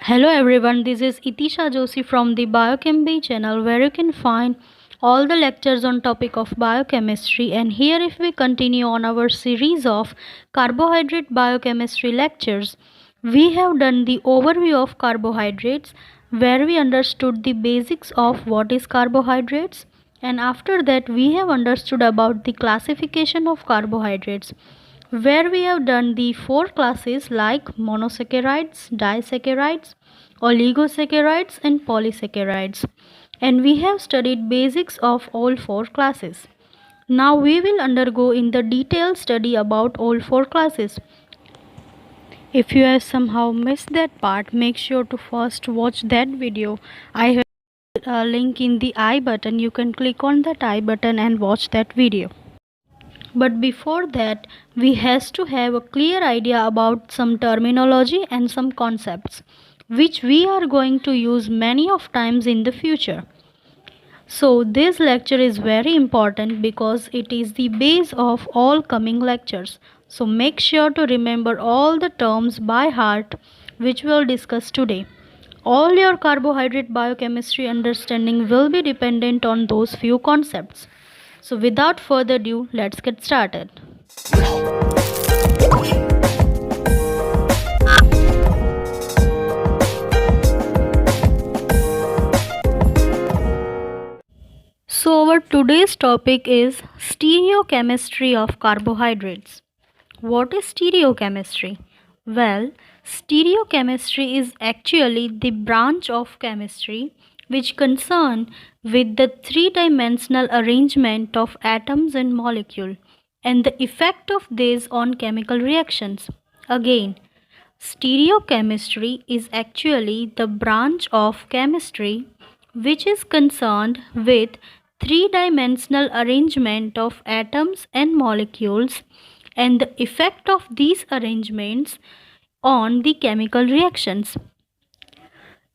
Hello everyone, this is Itisha Joshi from the Biochem channel where you can find all the lectures on topic of biochemistry, and here if we continue on our series of carbohydrate biochemistry lectures, we have done the overview of carbohydrates where we understood the basics of what is carbohydrates, and after that we have understood about the classification of carbohydrates where we have done the four classes like monosaccharides, disaccharides, oligosaccharides and polysaccharides, and we have studied basics of all four classes. Now we will undergo in the detailed study about all four classes. If you have somehow missed that part, make sure to first watch that video. I have a link in the I button. You can click on that I button and watch that video. But before that, we has to have a clear idea about some terminology and some concepts which we are going to use many of times in the future. So this lecture is very important because it is the base of all coming lectures. So make sure to remember all the terms by heart which we will discuss today. All your carbohydrate biochemistry understanding will be dependent on those few concepts. So without further ado, let's get started. So our today's topic is stereochemistry of carbohydrates. What is stereochemistry? Well, stereochemistry is actually the branch of chemistry which concern with the three-dimensional arrangement of atoms and molecule and the effect of these on chemical reactions. Again, stereochemistry is actually the branch of chemistry which is concerned with three-dimensional arrangement of atoms and molecules and the effect of these arrangements on the chemical reactions.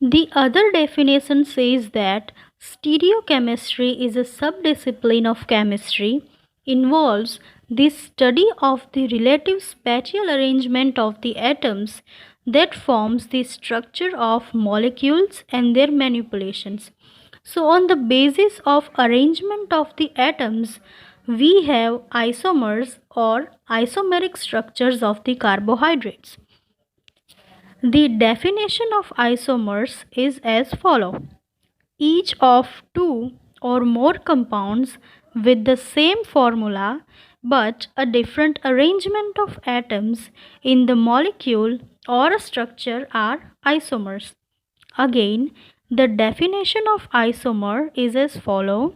The other definition says that stereochemistry is a subdiscipline of chemistry, involves the study of the relative spatial arrangement of the atoms that forms the structure of molecules and their manipulations. So on the basis of arrangement of the atoms, we have isomers or isomeric structures of the carbohydrates. The definition of isomers is as follows. Each of two or more compounds with the same formula but a different arrangement of atoms in the molecule or a structure are isomers. Again, the definition of isomer is as follows.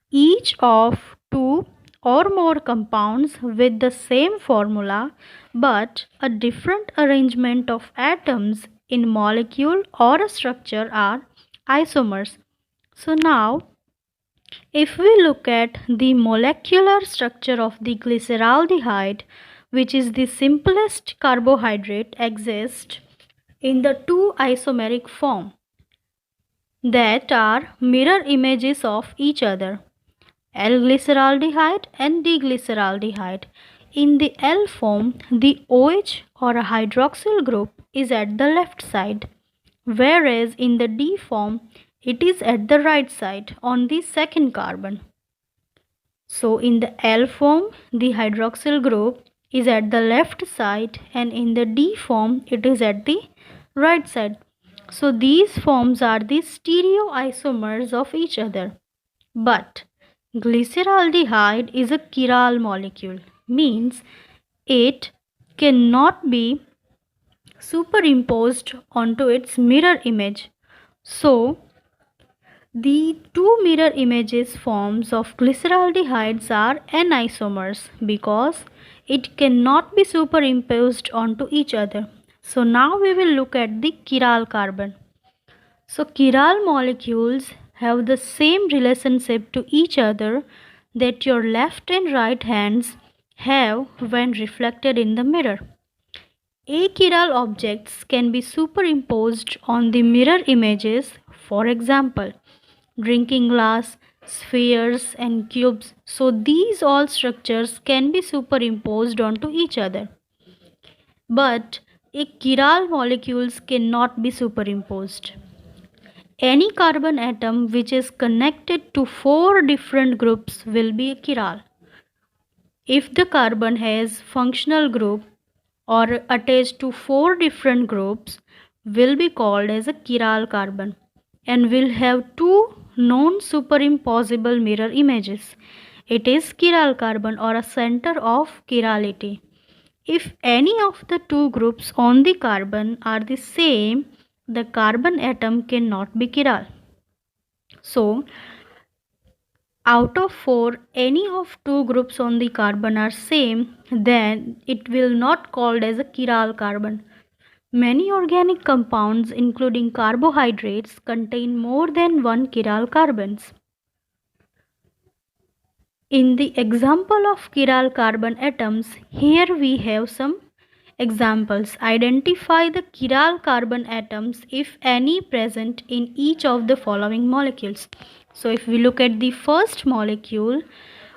Each of two or more compounds with the same formula but a different arrangement of atoms in molecule or a structure are isomers. So now if we look at the molecular structure of the glyceraldehyde, which is the simplest carbohydrate, exists in the two isomeric form that are mirror images of each other, L-glyceraldehyde and D-glyceraldehyde. In the L form, the OH or a hydroxyl group is at the left side, whereas in the D form, it is at the right side on the second carbon. So in the L form, the hydroxyl group is at the left side, and in the D form, it is at the right side. So these forms are the stereoisomers of each other. But glyceraldehyde is a chiral molecule, means it cannot be superimposed onto its mirror image. So the two mirror images forms of glyceraldehydes are anisomers because it cannot be superimposed onto each other. So now we will look at the chiral carbon. So chiral molecules have the same relationship to each other that your left and right hands have when reflected in the mirror. Achiral objects can be superimposed on the mirror images, for example, drinking glass, spheres and cubes. So these all structures can be superimposed onto each other. But a chiral molecules cannot be superimposed. Any carbon atom which is connected to 4 different groups will be a chiral. If the carbon has functional group or attached to 4 different groups, will be called as a chiral carbon and will have 2 non-superimposable mirror images. It is chiral carbon or a center of chirality. If any of the 2 groups on the carbon are the same, the carbon atom cannot be chiral. So, out of 4, any of 2 groups on the carbon are same, then it will not called as a chiral carbon. Many organic compounds including carbohydrates contain more than 1 chiral carbons. In the example of chiral carbon atoms, here we have some examples. Identify the chiral carbon atoms, if any, present in each of the following molecules. So if we look at the first molecule,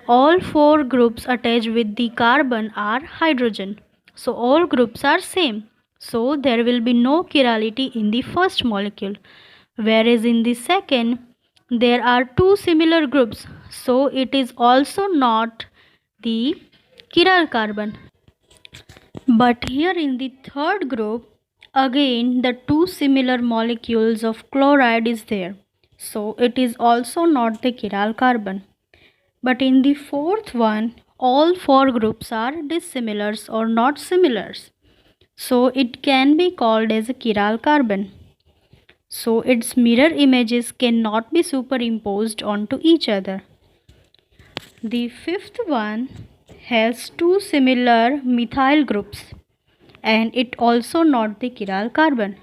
all 4 groups attached with the carbon are hydrogen. So all groups are same. So there will be no chirality in the first molecule. Whereas in the second, there are 2 similar groups. So it is also not the chiral carbon. But here in the third group, again the 2 similar molecules of chloride is there. So it is also not the chiral carbon. But in the fourth one, all 4 groups are dissimilars or not similars. So it can be called as a chiral carbon. So its mirror images cannot be superimposed onto each other. The fifth one has 2 similar methyl groups and it also not the chiral carbon.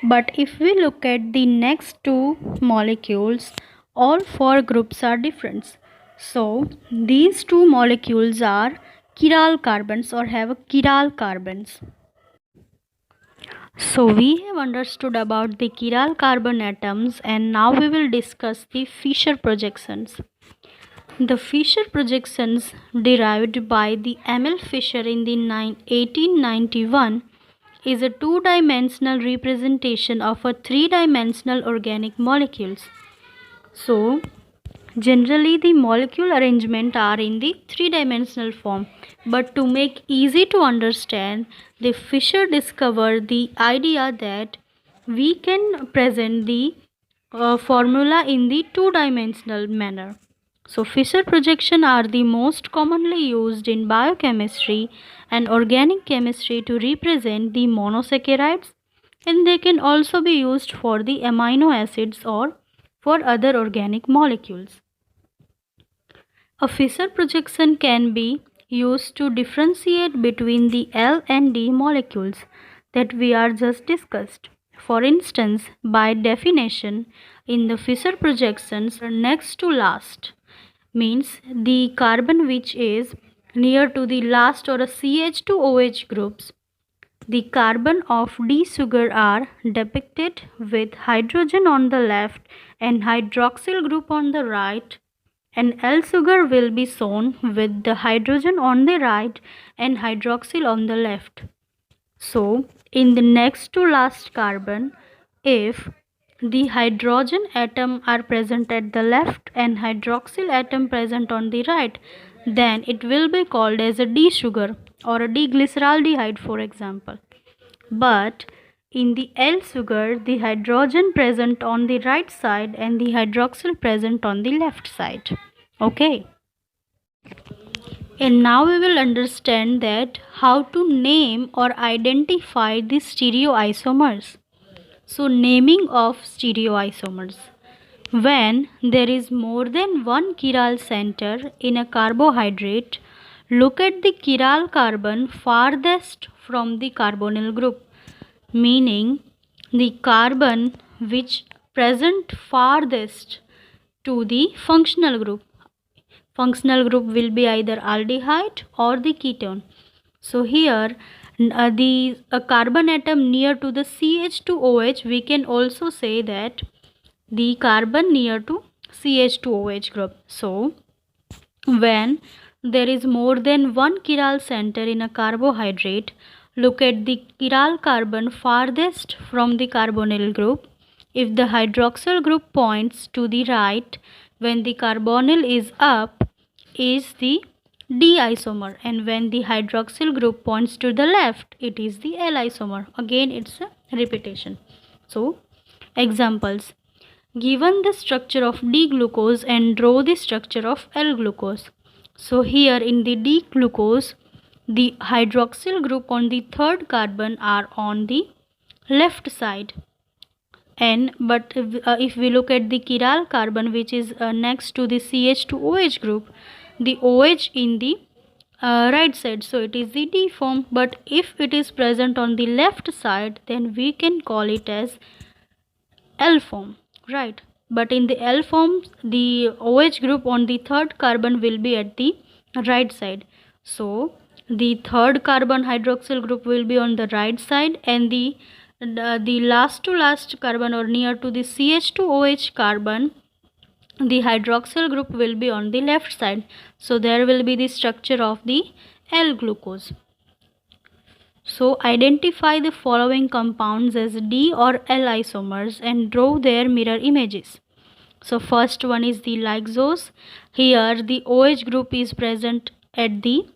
But if we look at the next 2 molecules, all 4 groups are different. So these 2 molecules are chiral carbons or have chiral carbons. So we have understood about the chiral carbon atoms and now we will discuss the Fischer projections. The Fischer projections derived by the Emil Fischer in the 1891 is a 2-dimensional representation of a 3-dimensional organic molecules. So generally the molecule arrangement are in the 3-dimensional form, but to make easy to understand, the Fischer discovered the idea that we can present the formula in the 2-dimensional manner. So Fischer projection are the most commonly used in biochemistry and organic chemistry to represent the monosaccharides, and they can also be used for the amino acids or for other organic molecules. A Fischer projection can be used to differentiate between the L and D molecules that we are just discussed. For instance, by definition, in the Fischer projections, next to last means the carbon which is near to the last or a CH2OH groups. The carbon of D sugar are depicted with hydrogen on the left and hydroxyl group on the right, and L sugar will be shown with the hydrogen on the right and hydroxyl on the left. So in the next to last carbon, if the hydrogen atom are present at the left and hydroxyl atom present on the right, then it will be called as a D sugar or a D-glyceraldehyde, for example. But in the L sugar, the hydrogen present on the right side and the hydroxyl present on the left side. Okay. And now we will understand that how to name or identify the stereoisomers. So naming of stereoisomers. When there is more than one chiral center in a carbohydrate, look at the chiral carbon farthest from the carbonyl group, meaning the carbon which present farthest to the functional group. Functional group will be either aldehyde or the ketone. So here the carbon atom near to the CH2OH, we can also say that the carbon near to CH2OH group. So when there is more than one chiral center in a carbohydrate, look at the chiral carbon farthest from the carbonyl group. If the hydroxyl group points to the right when the carbonyl is up, is the D isomer, and when the hydroxyl group points to the left, it is the L isomer. Again, it's a repetition. So, examples. Given the structure of D-glucose and draw the structure of L-glucose. So, here in the D-glucose, the hydroxyl group on the third carbon are on the left side. But if we look at the chiral carbon, which is next to the CH2OH group, the OH in the right side, so it is the D form. But if it is present on the left side, then we can call it as L form, right? But in the L form, the OH group on the third carbon will be at the right side. So the third carbon hydroxyl group will be on the right side, and the last to last carbon or near to the CH2OH carbon, the hydroxyl group will be on the left side. So there will be the structure of the L-glucose. So identify the following compounds as D or L isomers and draw their mirror images. So first one is the lysose. Here the OH group is present at the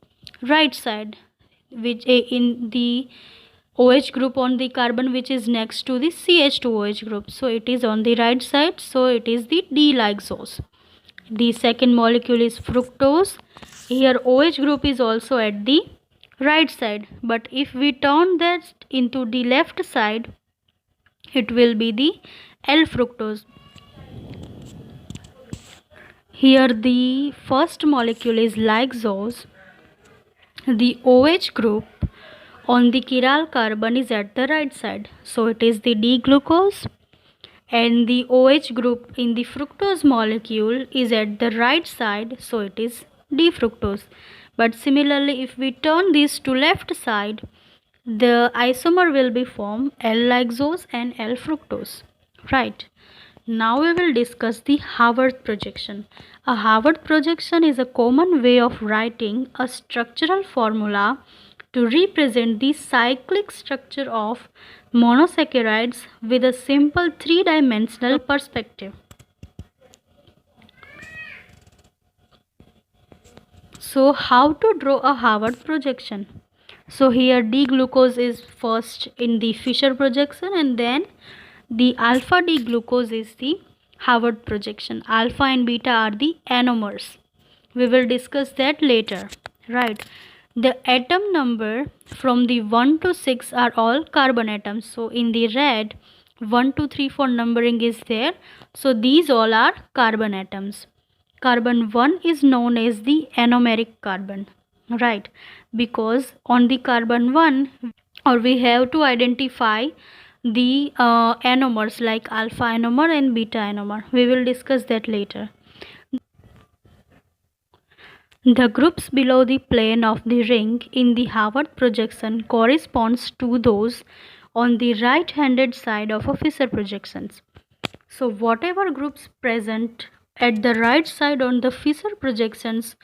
right side, which in the OH group on the carbon which is next to the CH2OH group. So it is on the right side, so it is the D-lysose. The second molecule is fructose. Here OH group is also at the right side, but if we turn that into the left side, it will be the L-fructose. Here the first molecule is lysose. The OH group on the chiral carbon is at the right side, so it is the D-glucose, and the OH group in the fructose molecule is at the right side, so it is D-fructose. But similarly, if we turn this to left side, the isomer will be formed L-lysose and L-fructose, right? Now we will discuss the Haworth projection. A Haworth projection is a common way of writing a structural formula to represent the cyclic structure of monosaccharides with a simple three-dimensional perspective. So how to draw a Haworth projection? So here D-glucose is first in the Fischer projection, and then the alpha D-glucose is the Haworth projection. Alpha and beta are the anomers. We will discuss that later, right? The atom number from the 1 to 6 are all carbon atoms. So in the red, 1, 2, 3, 4 numbering is there. So these all are carbon atoms. Carbon 1 is known as the anomeric carbon, right? Because on the carbon 1, or we have to identify the anomers like alpha anomer and beta anomer. We will discuss that later. The groups below the plane of the ring in the Haworth projection corresponds to those on the right-handed side of a Fischer projections. So whatever groups present at the right side on the Fischer projections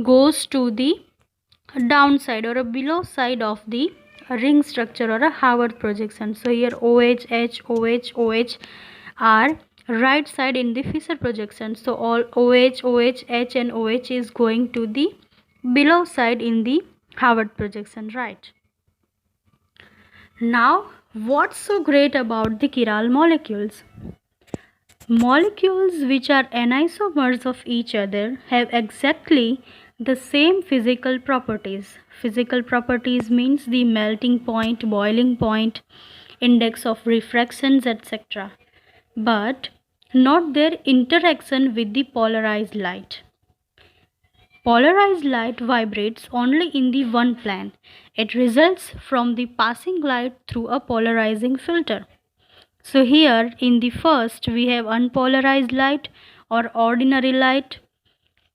goes to the downside or a below side of the ring structure or a Haworth projection. So here OH, H, OH, OH are right side in the Fischer projection. So all OH, OH, H and OH is going to the below side in the Haworth projection, right? Now, what's so great about the chiral molecules? Molecules which are anisomers of each other have exactly the same physical properties. Physical properties means the melting point, boiling point, index of refractions, etc. But not their interaction with the polarized light. Polarized light vibrates only in the one plane. It results from the passing light through a polarizing filter. So here in the first we have unpolarized light or ordinary light,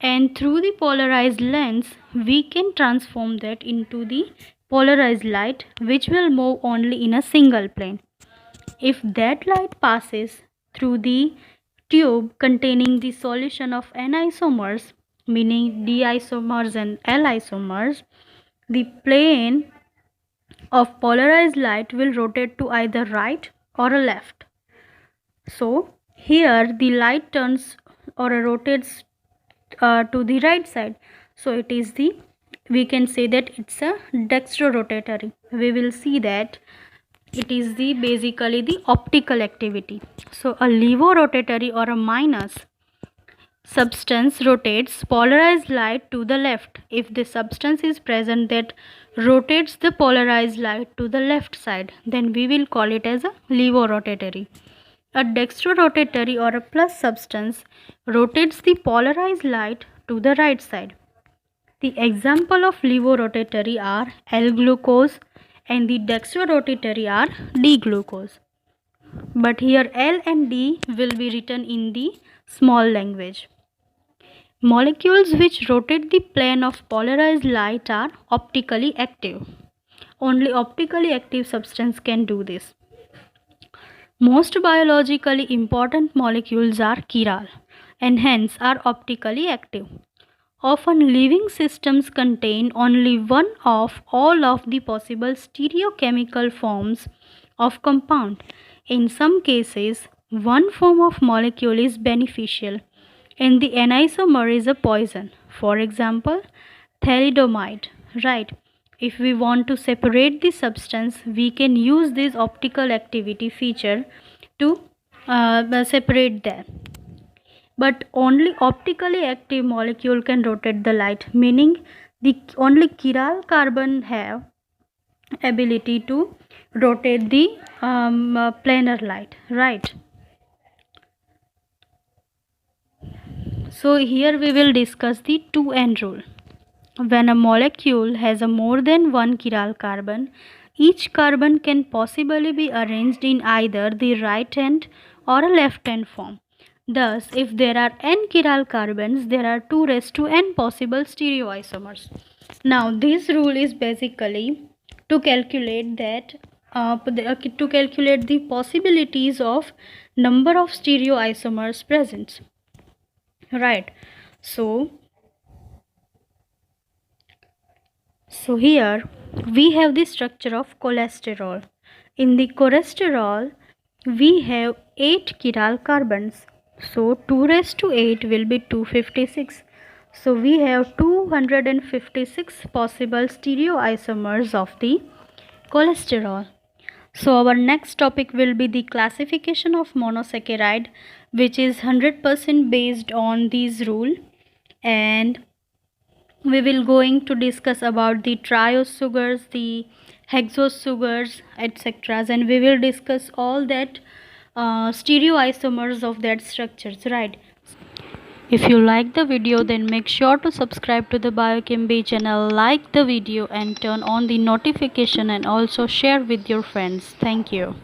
and through the polarized lens we can transform that into the polarized light, which will move only in a single plane. If that light passes through the tube containing the solution of N isomers, meaning D isomers and L isomers, the plane of polarized light will rotate to either right or a left. So here the light turns or rotates to the right side. So it is we can say that it's a dextrorotatory. We will see that it is basically the optical activity. So a levorotatory or a minus substance rotates polarized light to the left if the substance is present that rotates the polarized light to the left side, then we will call it as a levorotatory. A dextrorotatory or a plus substance rotates the polarized light to the right side. The example of levorotatory are L-glucose and the dextrorotatory are D-glucose. But here L and D will be written in the small language. Molecules which rotate the plane of polarized light are optically active. Only optically active substance can do this. Most biologically important molecules are chiral and hence are optically active. Often living systems contain only one of all of the possible stereochemical forms of compound. In some cases, one form of molecule is beneficial and the anisomer is a poison. For example, thalidomide, right? If we want to separate the substance, we can use this optical activity feature to separate them. But only optically active molecule can rotate the light, meaning the only chiral carbon have ability to rotate the planar light, right? So here we will discuss the 2n rule. When a molecule has a more than one chiral carbon, each carbon can possibly be arranged in either the right hand or a left hand form. Thus, if there are n chiral carbons, there are 2 raised to n possible stereoisomers. Now, this rule is basically to calculate the possibilities of number of stereoisomers present. Right. So here we have the structure of cholesterol. In the cholesterol, we have 8 chiral carbons. So 2 raised to 8 will be 256. So we have 256 possible stereoisomers of the cholesterol. So our next topic will be the classification of monosaccharide, which is 100% based on this rule, and we will going to discuss about the triose sugars, the hexose sugars, etc. And we will discuss all that stereoisomers of that structures, right? If you like the video, then make sure to subscribe to the Biochem Bee channel, like the video and turn on the notification and also share with your friends. Thank you.